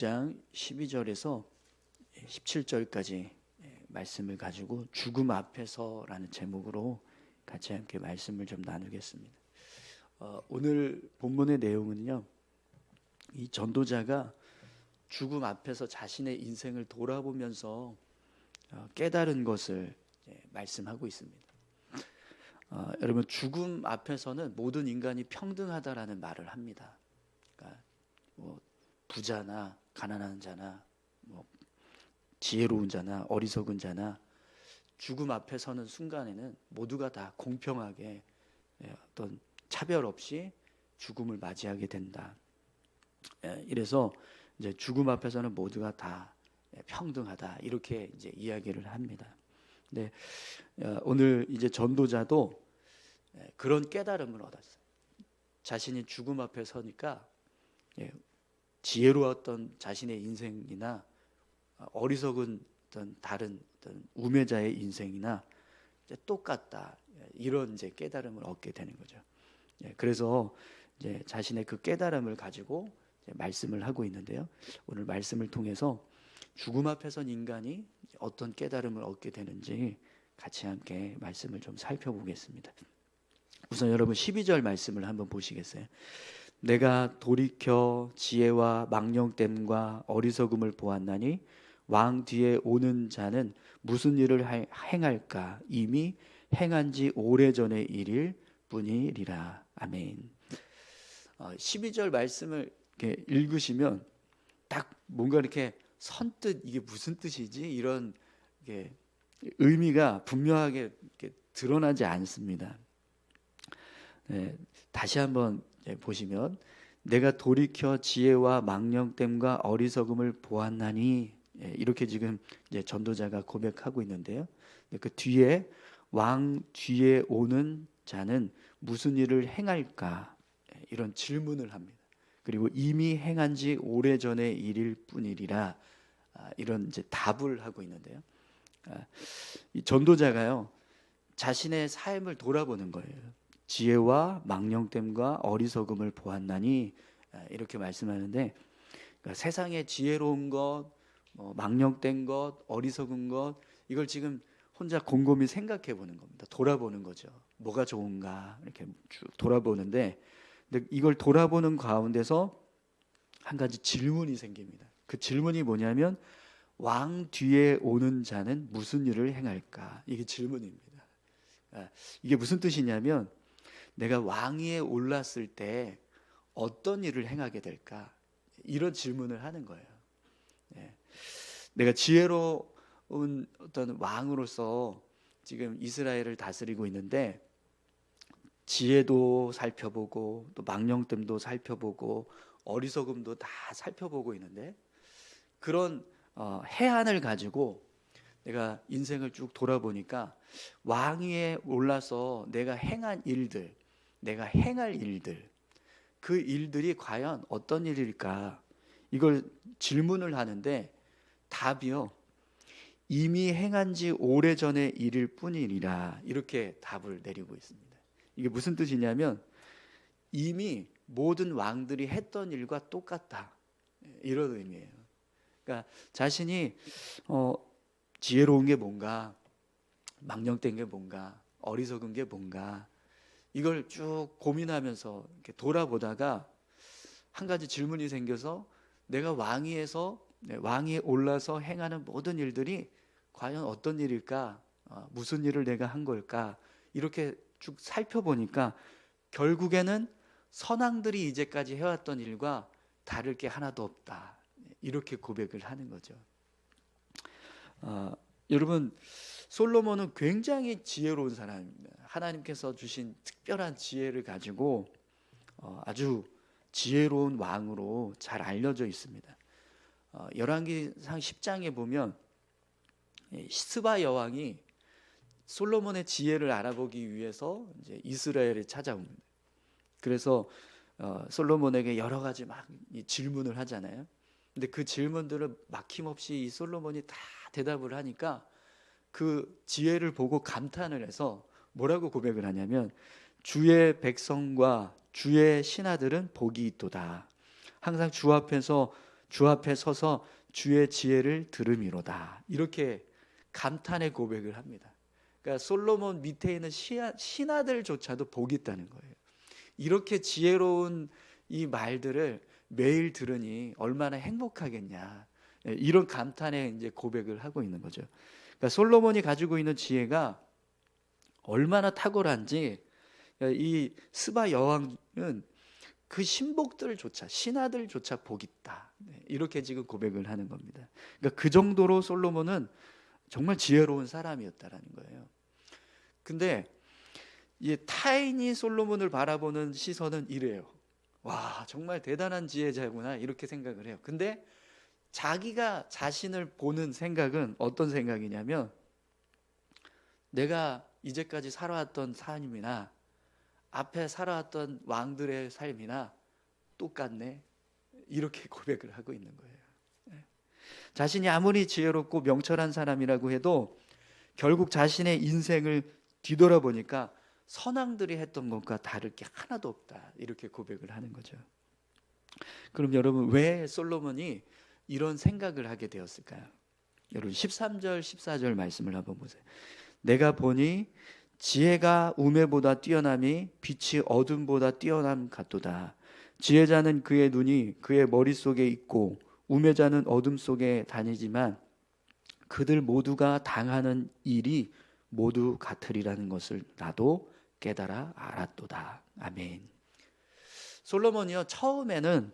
장 12절에서 17절까지 말씀을 가지고 죽음 앞에서라는 제목으로 같이 함께 말씀을 좀 나누겠습니다. 오늘 본문의 내용은요, 이 전도자가 죽음 앞에서 자신의 인생을 돌아보면서 깨달은 것을 말씀하고 있습니다. 여러분, 죽음 앞에서는 모든 인간이 평등하다라는 말을 합니다. 그러니까 부자나 가난한 자나 지혜로운 자나 어리석은 자나 죽음 앞에 서는 순간에는 모두가 다 공평하게 어떤 차별 없이 죽음을 맞이하게 된다. 이래서 이제 죽음 앞에서는 모두가 다 평등하다, 이렇게 이제 이야기를 합니다. 근데 오늘 이제 전도자도 그런 깨달음을 얻었어요. 자신이 죽음 앞에 서니까 지혜로웠던 자신의 인생이나 어리석은 어떤 다른 어떤 우매자의 인생이나 이제 똑같다, 이런 이제 깨달음을 얻게 되는 거죠. 그래서 이제 자신의 그 깨달음을 가지고 이제 말씀을 하고 있는데요. 오늘 말씀을 통해서 죽음 앞에 선 인간이 어떤 깨달음을 얻게 되는지 같이 함께 말씀을 좀 살펴보겠습니다. 우선 여러분 12절 말씀을 한번 보시겠어요? 내가 돌이켜 지혜와 망령됨과 어리석음을 보았나니 왕 뒤에 오는 자는 무슨 일을 행할까? 이미 행한 지 오래전의 일일 뿐이리라. 아멘. 12절 말씀을 이렇게 읽으시면 딱 뭔가 이렇게 선뜻 이게 무슨 뜻이지? 이런 의미가 분명하게 이렇게 드러나지 않습니다. 다시 한번 보시면 내가 돌이켜 지혜와 망령됨과 어리석음을 보았나니, 이렇게 지금 이제 전도자가 고백하고 있는데요. 그 뒤에 왕 뒤에 오는 자는 무슨 일을 행할까? 이런 질문을 합니다. 그리고 이미 행한 지 오래전의 일일 뿐이리라, 이런 이제 답을 하고 있는데요. 이 전도자가요, 자신의 삶을 돌아보는 거예요. 지혜와 망령됨과 어리석음을 보았나니, 이렇게 말씀하는데, 그러니까 세상의 지혜로운 것, 망령된 것, 어리석은 것, 이걸 지금 혼자 곰곰이 생각해 보는 겁니다. 돌아보는 거죠. 뭐가 좋은가 이렇게 쭉 돌아보는데, 근데 이걸 돌아보는 가운데서 한 가지 질문이 생깁니다. 그 질문이 뭐냐면 왕 뒤에 오는 자는 무슨 일을 행할까? 이게 질문입니다. 이게 무슨 뜻이냐면 내가 왕위에 올랐을 때 어떤 일을 행하게 될까? 이런 질문을 하는 거예요. 내가 지혜로운 어떤 왕으로서 지금 이스라엘을 다스리고 있는데, 지혜도 살펴보고 또 망령됨도 살펴보고 어리석음도 다 살펴보고 있는데, 그런 해안을 가지고 내가 인생을 쭉 돌아보니까 왕위에 올라서 내가 행한 일들, 내가 행할 일들, 그 일들이 과연 어떤 일일까? 이걸 질문을 하는데 답이요, 이미 행한 지 오래전의 일일 뿐이리라, 이렇게 답을 내리고 있습니다. 이게 무슨 뜻이냐면 이미 모든 왕들이 했던 일과 똑같다, 이런 의미예요. 그러니까 자신이 지혜로운 게 뭔가, 망령된 게 뭔가, 어리석은 게 뭔가, 이걸 쭉 고민하면서 이렇게 돌아보다가 한 가지 질문이 생겨서 내가 왕위에 올라서 행하는 모든 일들이 과연 어떤 일일까? 무슨 일을 내가 한 걸까? 이렇게 쭉 살펴보니까 결국에는 선왕들이 이제까지 해왔던 일과 다를 게 하나도 없다, 이렇게 고백을 하는 거죠. 여러분, 솔로몬은 굉장히 지혜로운 사람입니다. 하나님께서 주신 특별한 지혜를 가지고 아주 지혜로운 왕으로 잘 알려져 있습니다. 열왕기상 10장에 보면 스바 여왕이 솔로몬의 지혜를 알아보기 위해서 이제 이스라엘에 찾아옵니다. 그래서 솔로몬에게 여러 가지 막 질문을 하잖아요. 근데 그 질문들을 막힘없이 이 솔로몬이 다 대답을 하니까 그 지혜를 보고 감탄을 해서 뭐라고 고백을 하냐면 주의 백성과 주의 신하들은 복이 있도다. 항상 주 앞에서 주 앞에 서서 주의 지혜를 들음이로다. 이렇게 감탄의 고백을 합니다. 그러니까 솔로몬 밑에 있는 신하들조차도 복이 있다는 거예요. 이렇게 지혜로운 이 말들을 매일 들으니 얼마나 행복하겠냐. 이런 감탄의 이제 고백을 하고 있는 거죠. 그러니까 솔로몬이 가지고 있는 지혜가 얼마나 탁월한지 이 스바 여왕은 그 신복들조차 신하들조차 복 있다. 이렇게 지금 고백을 하는 겁니다. 그러니까 그 정도로 솔로몬은 정말 지혜로운 사람이었다라는 거예요. 근데 이 타인이 솔로몬을 바라보는 시선은 이래요. 와, 정말 대단한 지혜자구나 이렇게 생각을 해요. 근데 자기가 자신을 보는 생각은 어떤 생각이냐면 내가 이제까지 살아왔던 삶이나 앞에 살아왔던 왕들의 삶이나 똑같네 이렇게 고백을 하고 있는 거예요. 자신이 아무리 지혜롭고 명철한 사람이라고 해도 결국 자신의 인생을 뒤돌아보니까 선왕들이 했던 것과 다를 게 하나도 없다 이렇게 고백을 하는 거죠. 그럼 여러분 왜 솔로몬이 이런 생각을 하게 되었을까요? 여러분 13절 14절 말씀을 한번 보세요. 내가 보니 지혜가 우매보다 뛰어남이 빛이 어둠보다 뛰어남 같도다. 지혜자는 그의 눈이 그의 머릿속에 있고 우매자는 어둠 속에 다니지만 그들 모두가 당하는 일이 모두 같으리라는 것을 나도 깨달아 알았도다. 아멘. 솔로몬이요 처음에는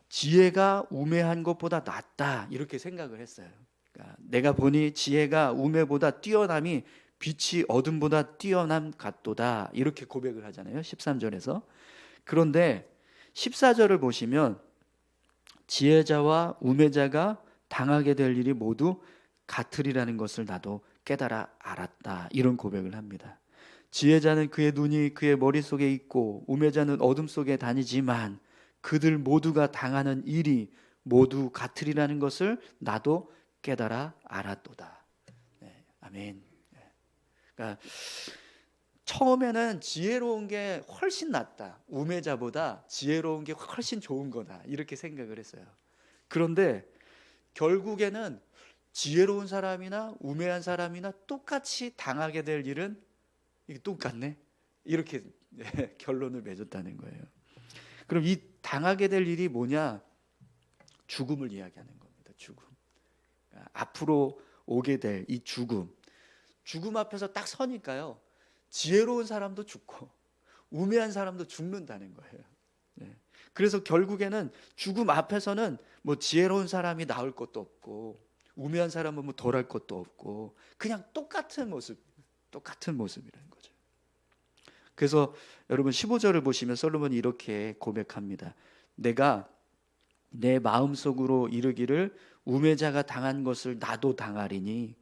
지혜가 우매한 것보다 낫다 이렇게 생각을 했어요. 그러니까 내가 보니 지혜가 우매보다 뛰어남이 빛이 어둠보다 뛰어남 같도다 이렇게 고백을 하잖아요. 13절에서. 그런데 14절을 보시면 지혜자와 우매자가 당하게 될 일이 모두 같으리라는 것을 나도 깨달아 알았다 이런 고백을 합니다. 지혜자는 그의 눈이 그의 머릿속에 있고 우매자는 어둠 속에 다니지만 그들 모두가 당하는 일이 모두 같으리라는 것을 나도 깨달아 알았도다. 네, 아멘. 그러니까 처음에는 지혜로운 게 훨씬 낫다. 우매자보다 지혜로운 게 훨씬 좋은 거다. 이렇게 생각을 했어요. 그런데 결국에는 지혜로운 사람이나 우매한 사람이나 똑같이 당하게 될 일은 이게 똑같네. 이렇게 결론을 맺었다는 거예요. 그럼 이 당하게 될 일이 뭐냐? 죽음을 이야기하는 겁니다. 죽음. 앞으로 오게 될 이 죽음. 죽음 앞에서 딱 서니까요. 지혜로운 사람도 죽고 우매한 사람도 죽는다는 거예요. 네. 그래서 결국에는 죽음 앞에서는 뭐 지혜로운 사람이 나올 것도 없고 우매한 사람은 뭐 덜할 것도 없고 그냥 똑같은 모습이라는 거죠. 그래서 여러분 15절을 보시면 솔로몬이 이렇게 고백합니다. 내가 내 마음속으로 이르기를 우매자가 당한 것을 나도 당하리니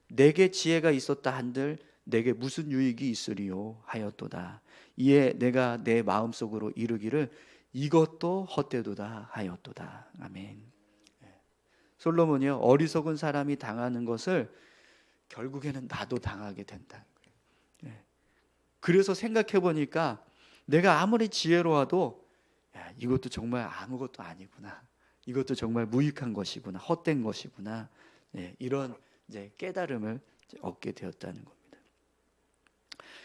내게 지혜가 있었다 한들 내게 무슨 유익이 있으리요 하였도다. 이에 내가 내 마음속으로 이르기를 이것도 헛되도다 하였도다. 아멘. 솔로몬이요 어리석은 사람이 당하는 것을 결국에는 나도 당하게 된다. 그래서 생각해 보니까 내가 아무리 지혜로워도 이것도 정말 아무것도 아니구나. 이것도 정말 무익한 것이구나. 헛된 것이구나. 이런 이제 깨달음을 얻게 되었다는 겁니다.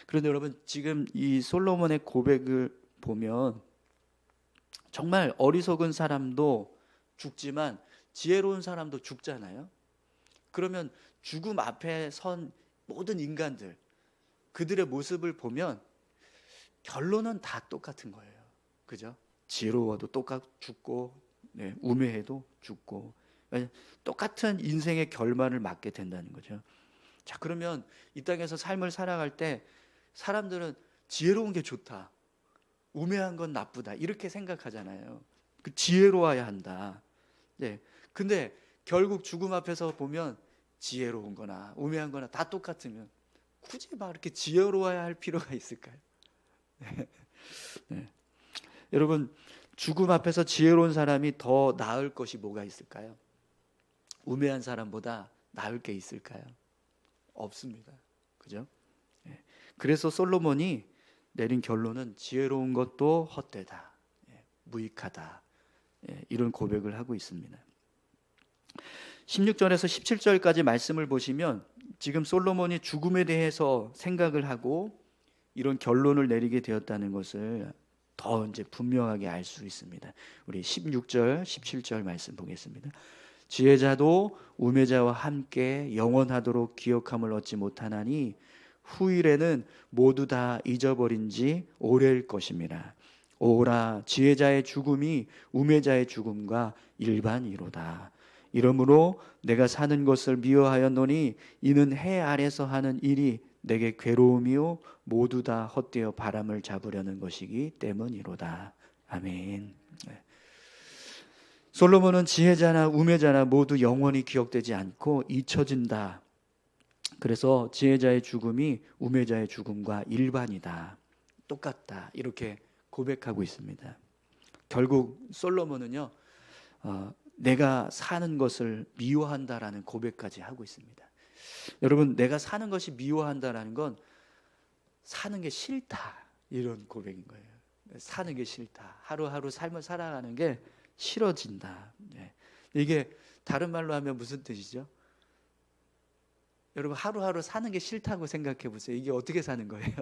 그런데 여러분 지금 이 솔로몬의 고백을 보면 정말 어리석은 사람도 죽지만 지혜로운 사람도 죽잖아요. 그러면 죽음 앞에 선 모든 인간들 그들의 모습을 보면 결론은 다 똑같은 거예요. 그죠? 지혜로워도 똑같 죽고 우매해도 죽고 똑같은 인생의 결말을 맞게 된다는 거죠. 자, 그러면 이 땅에서 삶을 살아갈 때 사람들은 지혜로운 게 좋다. 우매한 건 나쁘다. 이렇게 생각하잖아요. 그 지혜로워야 한다. 네. 근데 결국 죽음 앞에서 보면 지혜로운 거나 우매한 거나 다 똑같으면 굳이 막 이렇게 지혜로워야 할 필요가 있을까요? 네. 여러분 죽음 앞에서 지혜로운 사람이 더 나을 것이 뭐가 있을까요? 우매한 사람보다 나을 게 있을까요? 없습니다. 그죠? 네. 그래서 솔로몬이 내린 결론은 지혜로운 것도 헛되다. 무익하다. 이런 고백을 하고 있습니다. 16절에서 17절까지 말씀을 보시면 지금 솔로몬이 죽음에 대해서 생각을 하고 이런 결론을 내리게 되었다는 것을 더 이제 분명하게 알 수 있습니다. 우리 16절, 17절 말씀 보겠습니다. 지혜자도 우매자와 함께 영원하도록 기억함을 얻지 못하나니 후일에는 모두 다 잊어버린 지 오래일 것임이라. 오라, 지혜자의 죽음이 우매자의 죽음과 일반이로다. 이러므로 내가 사는 것을 미워하였노니 이는 해 아래서 하는 일이 내게 괴로움이요 모두 다 헛되어 바람을 잡으려는 것이기 때문이로다. 아멘. 솔로몬은 지혜자나 우매자나 모두 영원히 기억되지 않고 잊혀진다. 그래서 지혜자의 죽음이 우매자의 죽음과 일반이다. 똑같다. 이렇게 고백하고 있습니다. 결국 솔로몬은요, 내가 사는 것을 미워한다라는 고백까지 하고 있습니다. 여러분, 내가 사는 것이 미워한다라는 건 사는 게 싫다, 이런 고백인 거예요. 사는 게 싫다. 하루하루 삶을 살아가는 게 싫어진다. 이게 다른 말로 하면 무슨 뜻이죠? 여러분, 하루하루 사는 게 싫다고 생각해 보세요. 이게 어떻게 사는 거예요?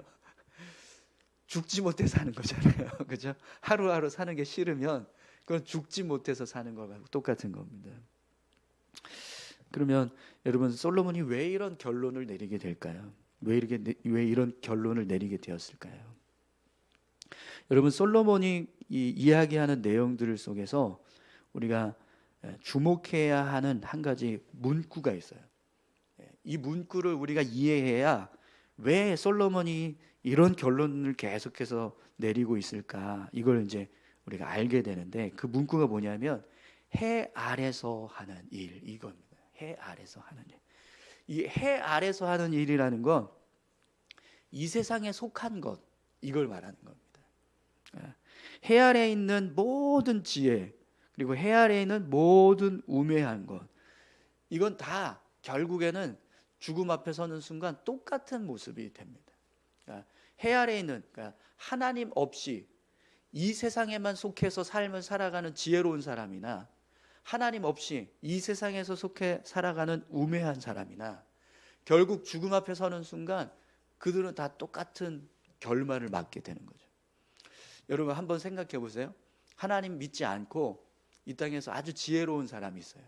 죽지 못해 사는 거잖아요. 그죠? 하루하루 사는 게 싫으면 그건 죽지 못해서 사는 거하고 똑같은 겁니다. 그러면 여러분, 솔로몬이 왜 이런 결론을 내리게 될까요? 왜 이런 결론을 내리게 되었을까요? 여러분, 솔로몬이 이야기하는 내용들 속에서 우리가 주목해야 하는 한 가지 문구가 있어요. 이 문구를 우리가 이해해야 왜 솔로몬이 이런 결론을 계속해서 내리고 있을까, 이걸 이제 우리가 알게 되는데, 그 문구가 뭐냐면 해 아래서 하는 일, 이겁니다. 해 아래서 하는 일. 이 해 아래서 하는 일이라는 건 이 세상에 속한 것, 이걸 말하는 겁니다. 해 아래에 있는 모든 지혜, 그리고 해 아래에 있는 모든 우매한 것, 이건 다 결국에는 죽음 앞에 서는 순간 똑같은 모습이 됩니다. 해 아래에 있는, 하나님 없이 이 세상에만 속해서 삶을 살아가는 지혜로운 사람이나 하나님 없이 이 세상에서 속해 살아가는 우매한 사람이나 결국 죽음 앞에 서는 순간 그들은 다 똑같은 결말을 맞게 되는 거죠. 여러분, 한번 생각해 보세요. 하나님 믿지 않고 이 땅에서 아주 지혜로운 사람이 있어요.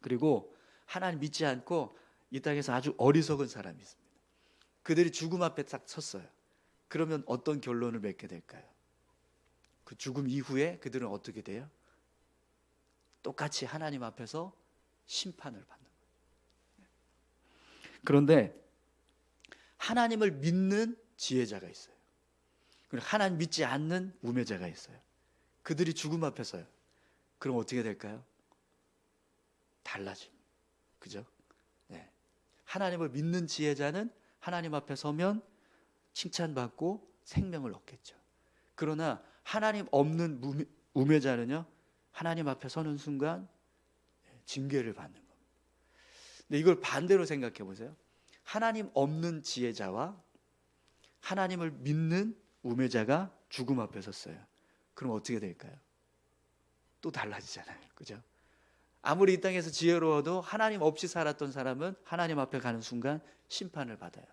그리고 하나님 믿지 않고 이 땅에서 아주 어리석은 사람이 있습니다. 그들이 죽음 앞에 딱 섰어요. 그러면 어떤 결론을 맺게 될까요? 그 죽음 이후에 그들은 어떻게 돼요? 똑같이 하나님 앞에서 심판을 받는 거예요. 그런데 하나님을 믿는 지혜자가 있어요. 그리고 하나님 믿지 않는 우매자가 있어요. 그들이 죽음 앞에 서요. 그럼 어떻게 될까요? 달라집니다. 그죠? 네. 하나님을 믿는 지혜자는 하나님 앞에 서면 칭찬받고 생명을 얻겠죠. 그러나 하나님 없는 우매자는요, 하나님 앞에 서는 순간 징계를 받는 겁니다. 근데 이걸 반대로 생각해 보세요. 하나님 없는 지혜자와 하나님을 믿는 우매자가 죽음 앞에 섰어요. 그럼 어떻게 될까요? 또 달라지잖아요. 그죠? 아무리 이 땅에서 지혜로워도 하나님 없이 살았던 사람은 하나님 앞에 가는 순간 심판을 받아요.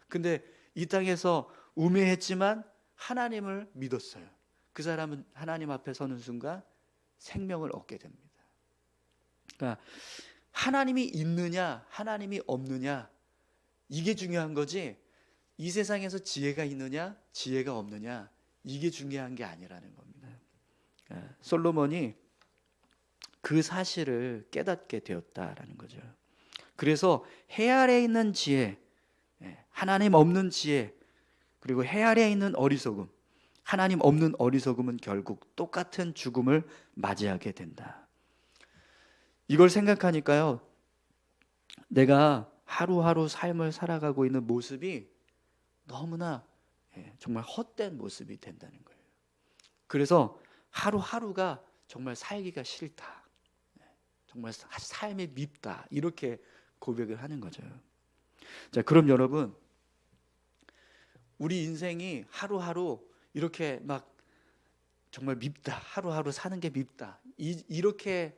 근데 이 땅에서 우매했지만 하나님을 믿었어요. 그 사람은 하나님 앞에 서는 순간 생명을 얻게 됩니다. 그러니까 하나님이 있느냐 하나님이 없느냐, 이게 중요한 거지 이 세상에서 지혜가 있느냐 지혜가 없느냐, 이게 중요한 게 아니라는 겁니다. 솔로몬이 그 사실을 깨닫게 되었다라는 거죠. 그래서 해 아래에 있는 지혜, 하나님 없는 지혜, 그리고 해 아래에 있는 어리석음, 하나님 없는 어리석음은 결국 똑같은 죽음을 맞이하게 된다. 이걸 생각하니까요, 내가 하루하루 삶을 살아가고 있는 모습이 너무나 정말 헛된 모습이 된다는 거예요. 그래서 하루하루가 정말 살기가 싫다, 정말 삶이 밉다, 이렇게 고백을 하는 거죠. 자, 그럼 여러분, 우리 인생이 하루하루 이렇게 막 정말 밉다. 하루하루 사는 게 밉다. 이렇게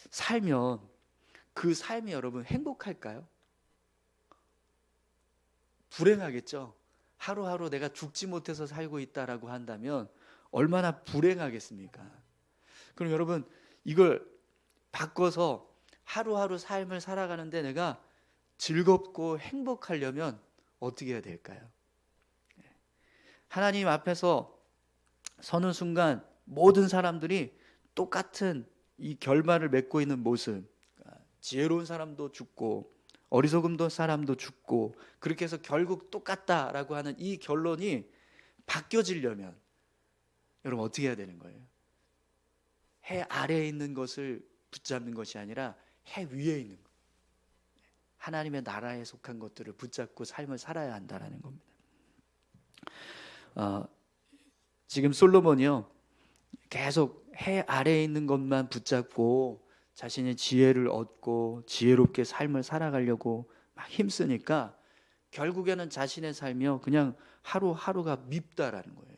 살면 그 삶이 여러분 행복할까요? 불행하겠죠. 하루하루 내가 죽지 못해서 살고 있다라고 한다면 얼마나 불행하겠습니까? 그럼 여러분 이걸 바꿔서 하루하루 삶을 살아가는데 내가 즐겁고 행복하려면 어떻게 해야 될까요? 하나님 앞에서 서는 순간 모든 사람들이 똑같은 이 결말을 맺고 있는 모습, 지혜로운 사람도 죽고 어리석은 사람도 죽고 그렇게 해서 결국 똑같다라고 하는 이 결론이 바뀌어지려면 여러분 어떻게 해야 되는 거예요? 해 아래에 있는 것을 붙잡는 것이 아니라 해 위에 있는 것, 하나님의 나라에 속한 것들을 붙잡고 삶을 살아야 한다는 겁니다. 지금 솔로몬이요 계속 해 아래에 있는 것만 붙잡고 자신의 지혜를 얻고 지혜롭게 삶을 살아가려고 막 힘쓰니까 결국에는 자신의 삶이요 그냥 하루하루가 밉다라는 거예요.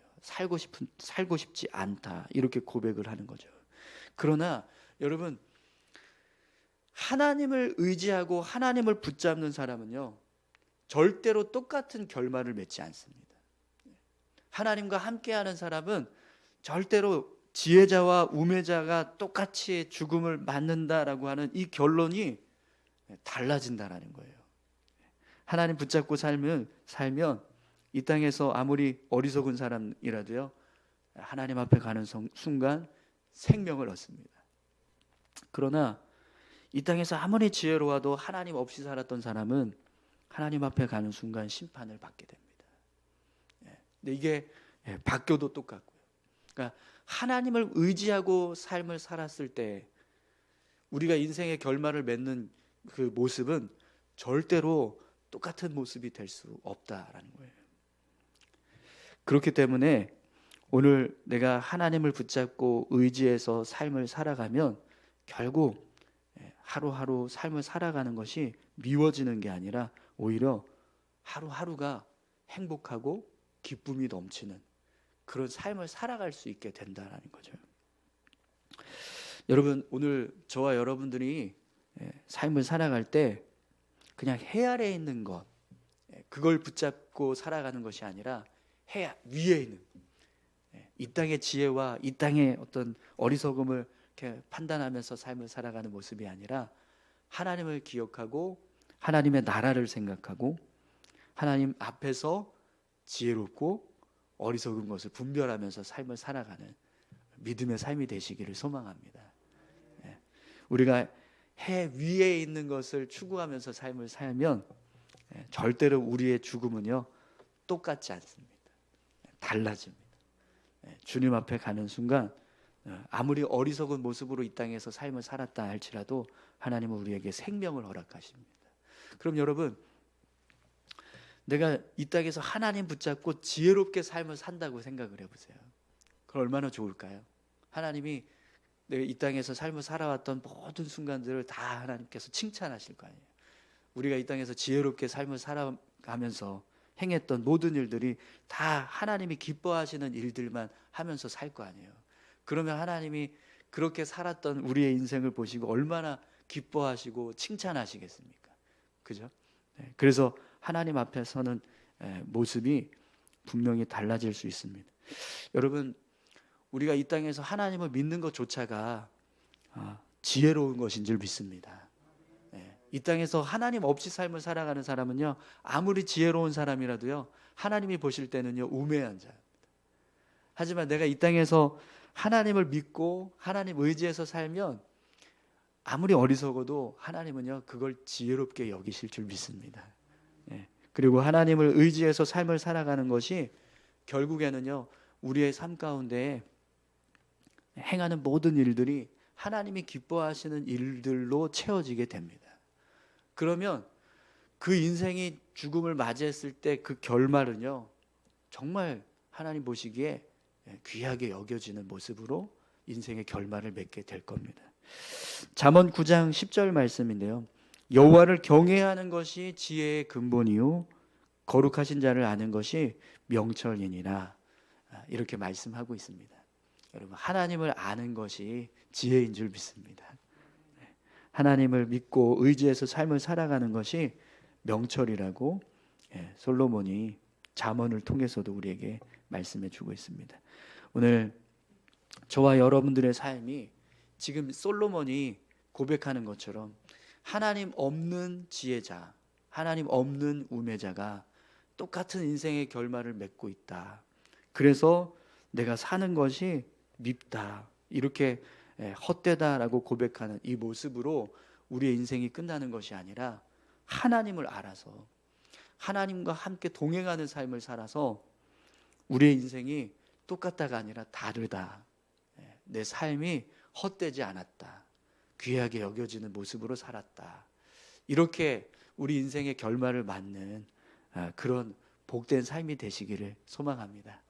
살고 싶지 않다 이렇게 고백을 하는 거죠. 그러나 여러분 하나님을 의지하고 하나님을 붙잡는 사람은요 절대로 똑같은 결말을 맺지 않습니다. 하나님과 함께하는 사람은 절대로 지혜자와 우매자가 똑같이 죽음을 맞는다라고 하는 이 결론이 달라진다라는 거예요. 하나님 붙잡고 살면 이 땅에서 아무리 어리석은 사람이라도요 하나님 앞에 가는 순간 생명을 얻습니다. 그러나 이 땅에서 아무리 지혜로워도 하나님 없이 살았던 사람은 하나님 앞에 가는 순간 심판을 받게 됩니다. 근데 이게 바뀌어도 똑같고요. 그러니까 하나님을 의지하고 삶을 살았을 때 우리가 인생의 결말을 맺는 그 모습은 절대로 똑같은 모습이 될 수 없다라는 거예요. 그렇기 때문에 오늘 내가 하나님을 붙잡고 의지해서 삶을 살아가면 결국 하루하루 삶을 살아가는 것이 미워지는 게 아니라 오히려 하루하루가 행복하고 기쁨이 넘치는 그런 삶을 살아갈 수 있게 된다는 거죠. 여러분 오늘 저와 여러분들이 삶을 살아갈 때 그냥 해 아래에 있는 것 그걸 붙잡고 살아가는 것이 아니라 해 위에 있는 이 땅의 지혜와 이 땅의 어떤 어리석음을 이렇게 판단하면서 삶을 살아가는 모습이 아니라 하나님을 기억하고 하나님의 나라를 생각하고 하나님 앞에서 지혜롭고 어리석은 것을 분별하면서 삶을 살아가는 믿음의 삶이 되시기를 소망합니다. 우리가 해 위에 있는 것을 추구하면서 삶을 살면 절대로 우리의 죽음은요 똑같지 않습니다. 달라집니다. 주님 앞에 가는 순간 아무리 어리석은 모습으로 이 땅에서 삶을 살았다 할지라도 하나님은 우리에게 생명을 허락하십니다. 그럼 여러분 내가 이 땅에서 하나님 붙잡고 지혜롭게 삶을 산다고 생각을 해보세요. 그럼 얼마나 좋을까요? 하나님이 내가 이 땅에서 삶을 살아왔던 모든 순간들을 다 하나님께서 칭찬하실 거 아니에요. 우리가 이 땅에서 지혜롭게 삶을 살아가면서 행했던 모든 일들이 다 하나님이 기뻐하시는 일들만 하면서 살 거 아니에요. 그러면 하나님이 그렇게 살았던 우리의 인생을 보시고 얼마나 기뻐하시고 칭찬하시겠습니까? 그죠? 그래서 하나님 앞에 서는 모습이 분명히 달라질 수 있습니다. 여러분 우리가 이 땅에서 하나님을 믿는 것조차가 지혜로운 것인 줄 믿습니다. 이 땅에서 하나님 없이 삶을 살아가는 사람은요 아무리 지혜로운 사람이라도요 하나님이 보실 때는요 우매한 자입니다. 하지만 내가 이 땅에서 하나님을 믿고 하나님 의지해서 살면 아무리 어리석어도 하나님은요 그걸 지혜롭게 여기실 줄 믿습니다. 그리고 하나님을 의지해서 삶을 살아가는 것이 결국에는요 우리의 삶 가운데 행하는 모든 일들이 하나님이 기뻐하시는 일들로 채워지게 됩니다. 그러면 그 인생이 죽음을 맞이했을 때 그 결말은요 정말 하나님 보시기에 귀하게 여겨지는 모습으로 인생의 결말을 맺게 될 겁니다. 잠언 9장 10절 말씀인데요. 여호와를 경외하는 것이 지혜의 근본이요 거룩하신 자를 아는 것이 명철이니라. 이렇게 말씀하고 있습니다. 여러분, 하나님을 아는 것이 지혜인 줄 믿습니다. 하나님을 믿고 의지해서 삶을 살아가는 것이 명철이라고 솔로몬이 잠언을 통해서도 우리에게 말씀해 주고 있습니다. 오늘 저와 여러분들의 삶이 지금 솔로몬이 고백하는 것처럼 하나님 없는 지혜자, 하나님 없는 우매자가 똑같은 인생의 결말을 맺고 있다. 그래서 내가 사는 것이 밉다, 이렇게 헛되다라고 고백하는 이 모습으로 우리의 인생이 끝나는 것이 아니라 하나님을 알아서 하나님과 함께 동행하는 삶을 살아서 우리의 인생이 똑같다가 아니라 다르다, 내 삶이 헛되지 않았다, 귀하게 여겨지는 모습으로 살았다, 이렇게 우리 인생의 결말을 맞는 그런 복된 삶이 되시기를 소망합니다.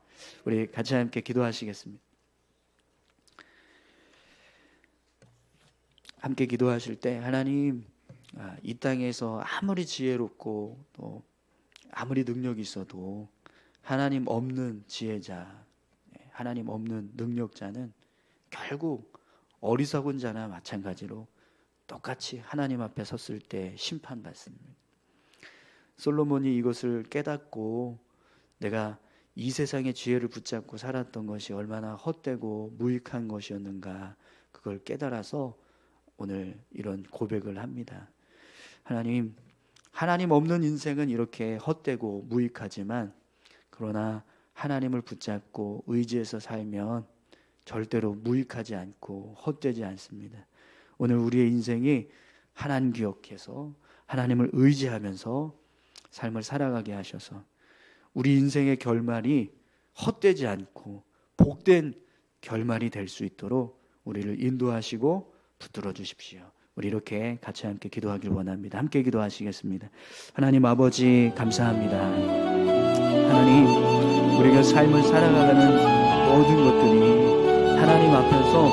우리 같이 함께 기도하시겠습니다. 함께 기도하실 때 하나님, 이 땅에서 아무리 지혜롭고 또 아무리 능력이 있어도 하나님 없는 지혜자, 하나님 없는 능력자는 결국 어리석은 자나 마찬가지로 똑같이 하나님 앞에 섰을 때 심판받습니다. 솔로몬이 이것을 깨닫고 내가 이 세상의 지혜를 붙잡고 살았던 것이 얼마나 헛되고 무익한 것이었는가, 그걸 깨달아서 오늘 이런 고백을 합니다. 하나님 없는 인생은 이렇게 헛되고 무익하지만 그러나 하나님을 붙잡고 의지해서 살면 절대로 무익하지 않고 헛되지 않습니다. 오늘 우리의 인생이 하나님 기억해서 하나님을 의지하면서 삶을 살아가게 하셔서 우리 인생의 결말이 헛되지 않고 복된 결말이 될 수 있도록 우리를 인도하시고 붙들어 주십시오. 우리 이렇게 같이 함께 기도하길 원합니다. 함께 기도하시겠습니다. 하나님 아버지, 감사합니다. 하나님, 우리가 삶을 살아가는 모든 것들이 하나님 앞에서